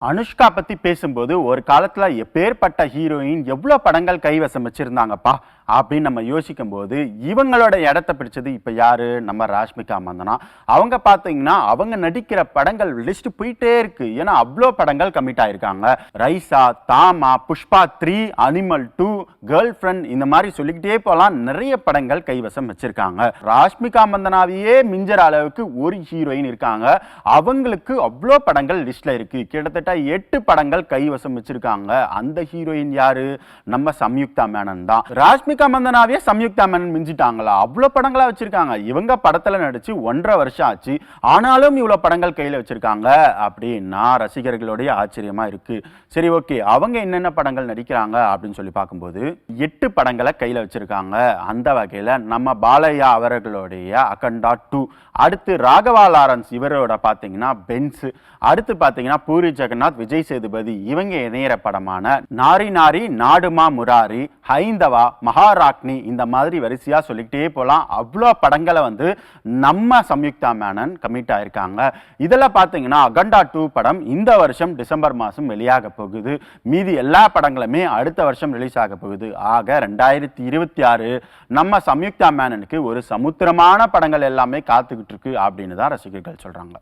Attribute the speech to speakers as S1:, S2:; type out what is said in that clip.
S1: அனுஷ்கா பத்தி பேசும்போது ஒரு காலத்துல எப்பேற்பட்ட ஹீரோயின் எவ்வளவு படங்கள் கைவசம் வச்சிருந்தாங்கப்பா அப்படின்னு நம்ம யோசிக்கும் போது இவங்களோட இடத்த பிடிச்சது இப்ப யாரு? நம்ம ராஷ்மிகா மந்தனா. அவங்க பாத்தீங்கன்னா அவங்க நடிக்கிற படங்கள் லிஸ்ட் போயிட்டே இருக்கு. ஏன்னா அவ்வளோ படங்கள் கமிட் ஆயிருக்காங்க. ரைசா, தாமா, புஷ்பா 3, அனிமல் 2, கேர்ள் ஃப்ரெண்ட், இந்த மாதிரி சொல்லிக்கிட்டே போலாம். நிறைய படங்கள் கைவசம் வச்சிருக்காங்க. ராஷ்மிகா மந்தனாவையே மிஞ்சற அளவுக்கு ஒரு ஹீரோயின் இருக்காங்க. அவங்களுக்கு அவ்வளோ படங்கள் லிஸ்ட்ல இருக்கு. கிட்டத்தட்ட 8 படங்கள் கைவசம் வச்சிருக்காங்க. அந்த ஹீரோயின் யாரு? நம்ம சம்யுக்தா மேனன் தான். ராஷ்மிகா மந்தனாவே சம்யுக்தா மேனன் மிஞ்சிட்டாங்களா? அவ்வளவு படங்களா வச்சிருக்காங்க. இவங்க படத்துல நடிச்சு 1.5 வருஷம் ஆச்சு. ஆனாலும் இவ்வளவு படங்கள் கையில வச்சிருக்காங்க அப்படின்னா ரசிகர்களுடைய ஆச்சரியமா இருக்கு. சரி, ஓகே, அவங்க என்னென்ன படங்கள் நடிக்கிறாங்க அப்படின்னு சொல்லி பார்க்கும்போது 8 படங்களை கையில வச்சிருக்காங்க. அந்த வகையில நம்ம பாலையா அவர்களுடைய அகண்டா 2, அடுத்து ராகவா லாரன்ஸ் இவரோட பாத்தீங்கன்னா பென்ஸ், அடுத்து பாத்தீங்கன்னா பூரி ஜெகநாத், விஜய் சேதுபதி இவங்க இணையற படமான நாரி நாரி, நாடுமா முராரி, ஹைந்தவா, மகாராக்னி, இந்த மாதிரி வரிசையா சொல்லிக்கிட்டே போலாம். அவ்வளோ படங்களை நம்ம சம்யுக்தா மேனன் கமிட் ஆயிருக்காங்க. இதில் பார்த்தீங்கன்னா அகண்டா 2 படம் இந்த வருஷம் டிசம்பர் மாதம் வெளியாக போகுது. மீதி எல்லா படங்களுமே அடுத்த வருஷம் ரிலீஸ் ஆக போகுது. ஆக 2026 நம்ம சம்யுக்தா மேனனுக்கு ஒரு சமுத்திரமான படங்கள் எல்லாமே காத்துக்கிட்டு இருக்கு அப்படின்னு தான் ரசிகர்கள் சொல்றாங்க.